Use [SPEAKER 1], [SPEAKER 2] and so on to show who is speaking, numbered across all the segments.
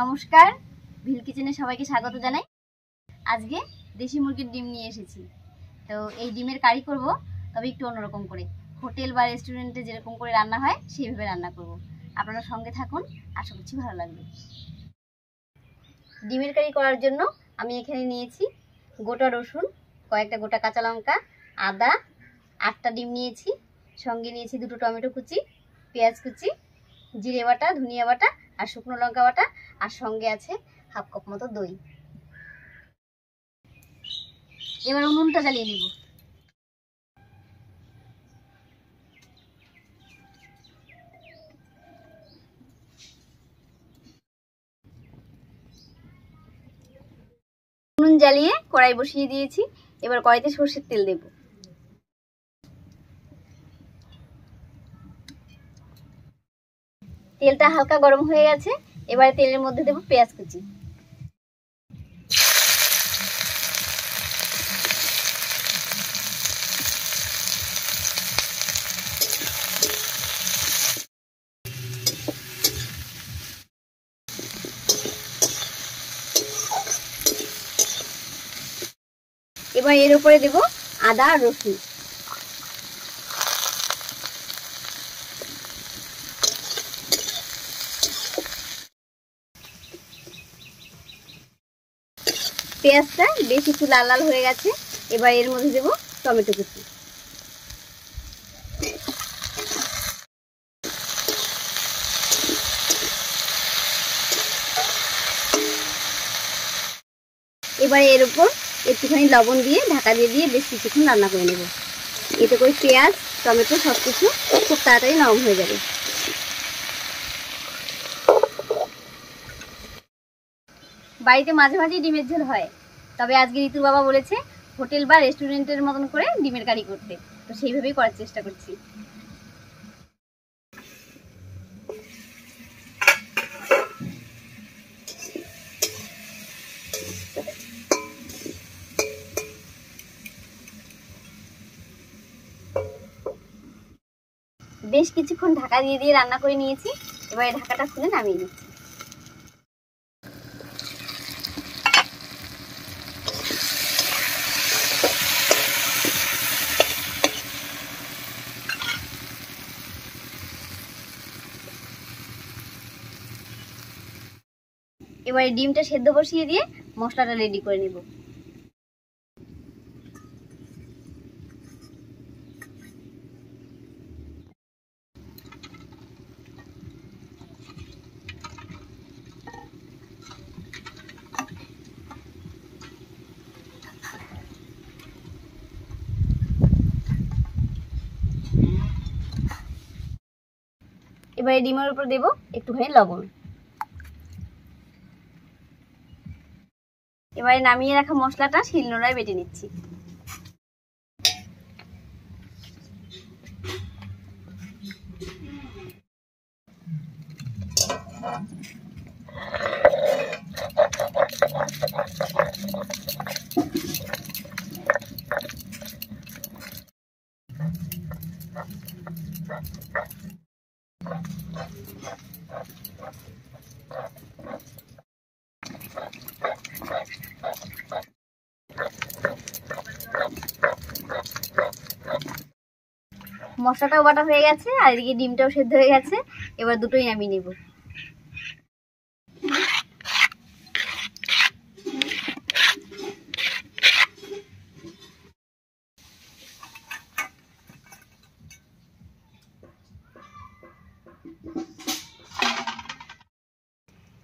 [SPEAKER 1] নমস্কার, ভিল কিচেনে সবাইকে স্বাগত জানাই। আজকে দেশি মুরগির ডিম নিয়ে এসেছি। তো এই ডিমের কারি করব, তবে একটু অন্যরকম করে। হোটেল বা রেস্টুরেন্টে যেরকম করে রান্না হয় সেইভাবে রান্না করব। আপনারা সঙ্গে থাকুন, আশা করছি ভালো লাগবে। ডিমের কারি করার জন্য আমি এখানে নিয়েছি গোটা রসুন, কয়েকটা গোটা কাঁচা লঙ্কা, আদা, 8টা ডিম নিয়েছি, সঙ্গে নিয়েছি 2টো টমেটো কুচি, পেঁয়াজ কুচি, জিরে বাটা, ধনিয়া বাটা আর শুকনো লঙ্কা বাটা, আর সঙ্গে আছে হাফ কাপ মতো দই। এবার উনুনটা জ্বালিয়ে নিব। উনুন জ্বালিয়ে কড়াই বসিয়ে দিয়েছি। এবার কড়াইতে সরষের তেল দেব। তেলটা হালকা গরম হয়ে গেছে। এবারে তেলের মধ্যে দেব পেঁয়াজ কুচি। এবার এর উপরে দেব আদা আর রসুন। পেঁয়াজটা বেশ একটু লাল লাল হয়ে গেছে। এবার এর মধ্যে দেব টমেটো কুচি। এবারে এর উপর একটুখানি লবণ দিয়ে ঢাকা দিয়ে বেশ কিছুক্ষণ রান্না করে নেব। এতে করে পেঁয়াজ, টমেটো সবকিছু খুব তাড়াতাড়ি নরম হয়ে যাবে। বাড়িতে মাঝে মাঝে ডিমের ঝোল হয়, তবে আজকে ঋতুর বাবা বলেছে হোটেল বা রেস্টুরেন্টের মতন করে ডিমের কারি করতে, তো সেইভাবেই করার চেষ্টা করছি। বেশ কিছুক্ষণ ঢাকা দিয়ে রান্না করে নিয়েছি। এবারে ঢাকাটা খুলে নামিয়ে নিচ্ছি। এবারে ডিমটা সেদ্ধ বসিয়ে দিয়ে মশলাটা রেডি করে নেব। এবারে ডিমের উপর দেব একটুখানি লবণ। এবারে নামিয়ে রাখা মশলাটা শিলনোড়ায় বেটে নিচ্ছি। মশলাটাও বাটা হয়ে গেছে আর এদিকে ডিমটাও সেদ্ধ হয়ে গেছে। এবার দুটোই নামিয়ে নেব।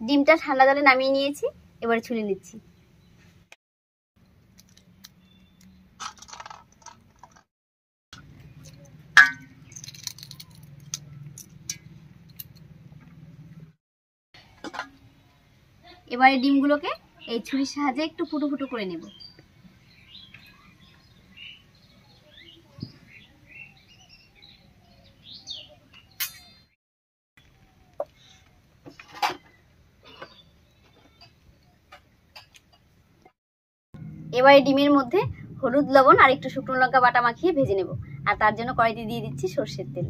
[SPEAKER 1] ডিমটা ঠান্ডা জলে নামিয়ে নিয়েছি। এবারে ছুলে নিচ্ছি। এবারে ডিমগুলোকে এই ছুরির সাহায্যে একটু ফুটো ফুটো করে নেব। এবারে ডিমের মধ্যে হলুদ, লবণ আর একটু শুকনো লঙ্কা বাটা মাখিয়ে ভেজে নেব। আর তার জন্য কড়াইতে দিয়ে দিচ্ছি সরষের তেল।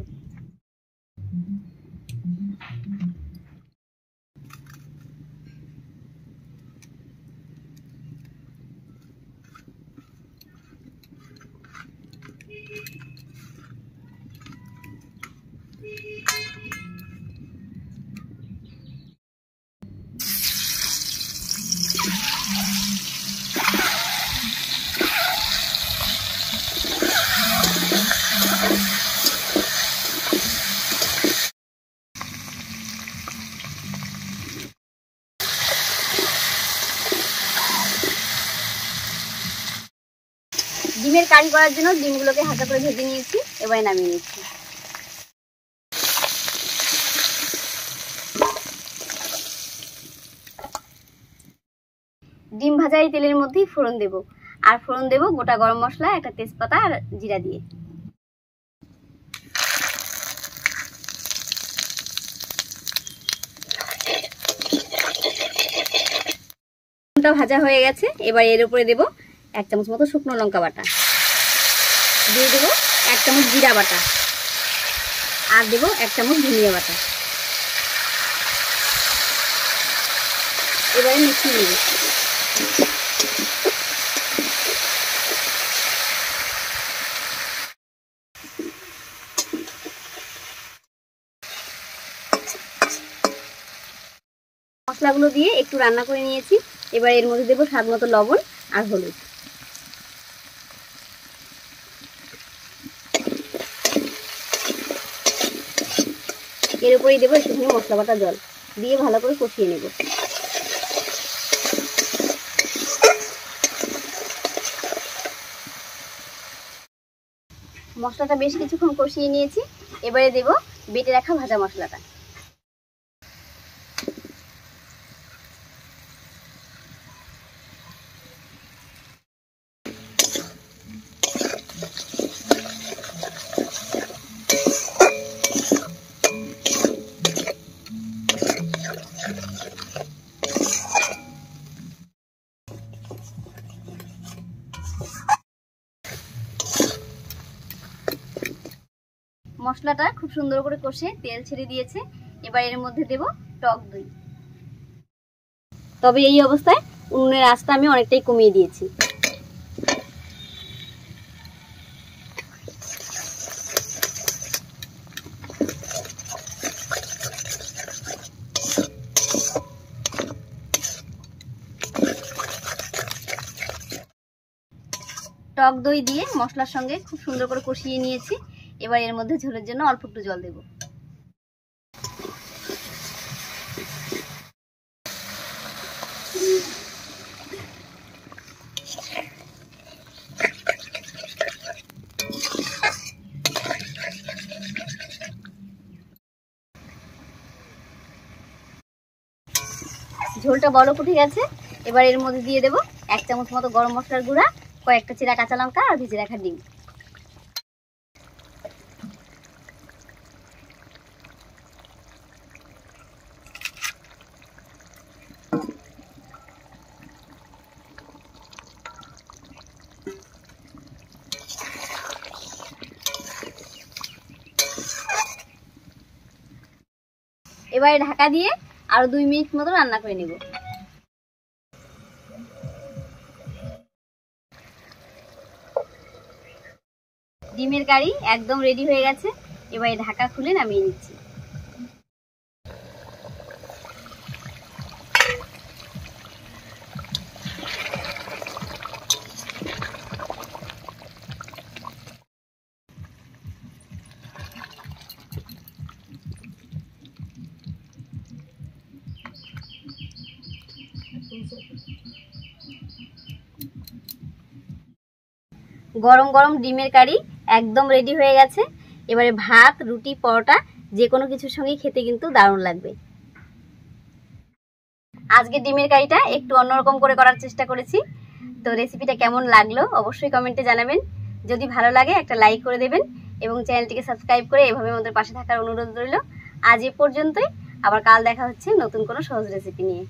[SPEAKER 1] কারি করার জন্য ডিমগুলোকে হালকা করে ভেজে নিয়েছি, এবারে নামিয়ে নিচ্ছি। ডিম ভাজা এই তেলের মধ্যেই ফোড়ন দেব, আর ফোড়ন দেব গোটা গরম মশলা, একটা তেজপাতা আর জিরা দিয়ে। ডিমটা ভাজা হয়ে গেছে, এবার এর উপরে দেব 1 চামচ মতো শুকনো লঙ্কা বাটা, দিয়ে দেব 1 চামচ জিরা বাটা, আর দেব 1 চামচ ধনিয়া বাটা। এবারে মিশিয়ে নেব। মশলাগুলো দিয়ে একটু রান্না করে নিয়েছি, এবার এর মধ্যে দেব স্বাদ মতো লবণ আর হলুদ। এর উপরেই দেবো একটুখানি মশলা বাটা জল, দিয়ে ভালো করে কষিয়ে নেব। মশলাটা বেশ কিছুক্ষণ কষিয়ে নিয়েছি, এবারে দেব বেটে রাখা ভাজা মশলাটা। মশলাটা খুব সুন্দর করে কষে তেল ছেড়ে দিয়েছে, এবার এর মধ্যে দেব টক দই। তবে এই অবস্থায় উনুনের আঁচটা আমি অনেকটাই কমিয়ে দিয়েছি। টক দই দিয়ে মশলার সঙ্গে খুব সুন্দর করে কষিয়ে নিয়েছি, এবার এর মধ্যে ঝোলের জন্য অল্প একটু জল দেব। ঝোলটা বলক উঠে গেছে, এবার এর মধ্যে দিয়ে দেব 1 চামচ মতো গরম মশলার গুঁড়া, কয়েকটা চিরা কাঁচা লঙ্কা আর ভেজে রাখা ডিম। এবারে ঢাকা দিয়ে আরো 2 মিনিট মতো রান্না করে নেব। ডিমের কারি একদম রেডি হয়ে গেছে, এবারে ঢাকা খুলে নামিয়ে নিচ্ছি। গরম গরম ডিমের কারি একদম রেডি হয়ে গেছে, এবারে ভাত, রুটি, পরোটা যে কোনো কিছুর সঙ্গে খেতে কিন্তু দারুণ লাগবে। আজকে ডিমের কারিটা একটু অন্যরকম করে করার চেষ্টা করেছি, তো রেসিপিটা কেমন লাগলো অবশ্যই কমেন্টে জানাবেন। যদি ভালো লাগে একটা লাইক করে দেবেন এবং চ্যানেলটিকে সাবস্ক্রাইব করে এভাবে আমাদের পাশে থাকার অনুরোধ রইল। আজ এ পর্যন্তই, আবার কাল দেখা হচ্ছে নতুন কোনো সহজ রেসিপি নিয়ে।